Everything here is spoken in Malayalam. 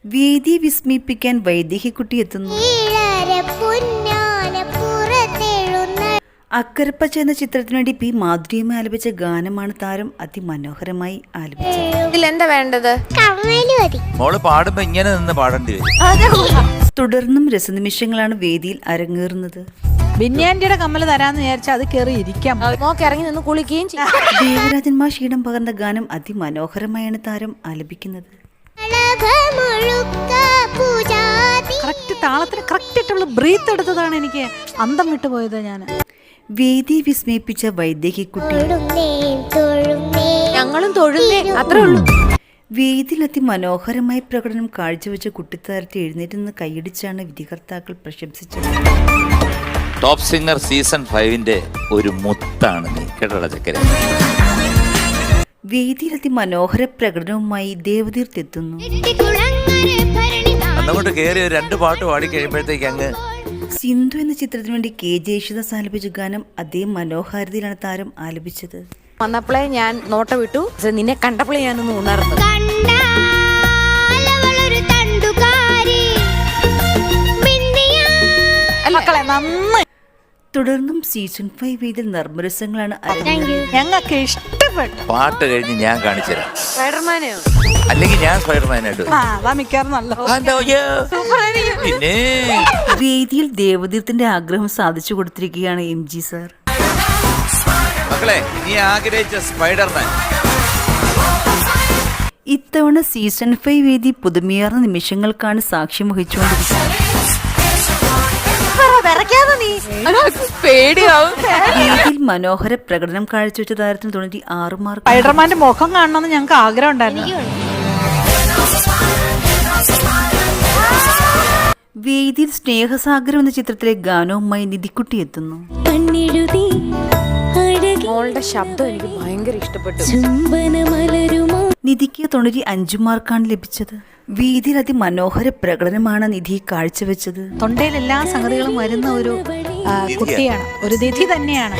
വേദി വിസ്മയിപ്പിക്കാൻ വൈദേഹിക്കുട്ടി എത്തുന്നു. അക്കരപ്പച്ച എന്ന ചിത്രത്തിനു വേണ്ടി പി മാധുര്യമായി ആലപിച്ച ഗാനമാണ് താരം അതിമനോഹരമായി ആലപിച്ചത്. എന്താ വേണ്ടത്? മോള് പാടുമ്പോ ഇങ്ങനെ നിന്ന് പാടേണ്ടി വരും. തുടർന്നും രസനിമിഷങ്ങളാണ് വേദിയിൽ അരങ്ങേറുന്നത്. ബിന്യാൻഡിയുടെ കമ്മല് തരാന്ന് വിചാരിച്ചാൽ അത് കയറി ഇരിക്കാം. നോക്കി ഇറങ്ങി നിന്ന് കുളിക്കുകയും ചെയ്യും. ദേവരാജൻ മാഷ് ഈടം പകർന്ന ഗാനം അതിമനോഹരമായാണ് താരം ആലപിക്കുന്നത്. കറക്റ്റ് താളത്തിന് കറക്റ്റ് ആയിട്ടുള്ള ബ്രീത്ത് എടുത്തതാണ് എനിക്ക് അന്തം വിട്ടുപോയത്. ഞാൻ വേദി വിസ്മയിപ്പിച്ച വൈദേഹിക്കുട്ടി ഞങ്ങളും തൊഴുന്നേ, അത്രേ ഉള്ളൂ. വേദിയിൽ അതിമനോഹരമായ പ്രകടനം കാഴ്ചവെച്ച കുട്ടിത്താരത്തെ എഴുന്നേറ്റ് നിന്ന് കൈയടിച്ചാണ് വിധികർത്താക്കൾ പ്രശംസിച്ചത്. ടോപ്പ് സിംഗർ സീസൺ 5 ഒരു മുത്താണ് നീ കേട്ടോടാ ചക്കര. വേദിയിൽ അതിമനോഹര പ്രകടനവുമായി ദേവതീർത്തെത്തുന്നു. അന്നുകൊണ്ട് കയറി ഒരു 2 പാട്ട് പാടി കഴിയുമ്പോഴത്തേക്ക് അങ്ങ് സിന്ധു എന്ന ചിത്രത്തിനു വേണ്ടി കെ ജയേശുദാസ് ആലപിച്ച ഗാനം അതേ മനോഹാരിതയിലാണ് താരം ആലപിച്ചത്. വന്നപ്പോഴേ ഞാൻ നോട്ട വിട്ടു, നിന്നെ കണ്ടപ്പോഴേ ഞാനൊന്ന് ഉണർന്നു. മക്കളെ നന്നായി. തുടർന്നും സീസൺ 5 വേദിയിൽ നർമ്മരസങ്ങളാണ് ഞങ്ങൾക്ക് ഇഷ്ടപ്പെട്ടു. പാട്ട് കഴിഞ്ഞ് ഞാൻ കാണിച്ചു തരാം. സ്പൈഡർമാനെയോ? അല്ലെങ്കിൽ ഞാൻ സ്പൈഡർമാനായിട്ട് അതാ മിക്കാറും നല്ല. പിന്നെ വേദിയിൽ ദേവതീർത്തിന്റെ ആഗ്രഹം സാധിച്ചു കൊടുത്തിരിക്കുകയാണ് MG സാർ. മക്കളെ, നീ ആഗ്രഹിച്ച സ്പൈഡർമാൻ ഇത്തവണ സീസൺ 5 വേദി പുതുമയാർന്ന നിമിഷങ്ങൾക്കാണ് സാക്ഷ്യം വഹിച്ചുകൊണ്ടിരിക്കുന്നത്. വേദിയിൽ മനോഹര പ്രകടനം കാഴ്ചവെച്ച താരത്തിന് 96 മാർക്ക്. സ്പൈഡർമാന്റെ മുഖം കാണണമെന്ന് ഞങ്ങൾക്ക് ആഗ്രഹം ഉണ്ടായിരുന്നു. വേദിയിൽ സ്നേഹസാഗരം എന്ന ചിത്രത്തിലെ ഗാനവുമായി നിധിക്കുട്ടി എത്തുന്നു. മോളുടെ ശബ്ദം എനിക്ക് ഭയങ്കര ഇഷ്ടപ്പെട്ടു. നിധിക്ക് 95 മാർക്കാണ് ലഭിച്ചത്. വേദിയിൽ അതിമനോഹര പ്രകടനമാണ് നിധി കാഴ്ചവെച്ചത്. തൊണ്ടയിൽ എല്ലാ സംഗതികളും വരുന്ന ഒരു കുട്ടിയാണ്, ഒരു നിധി തന്നെയാണ്.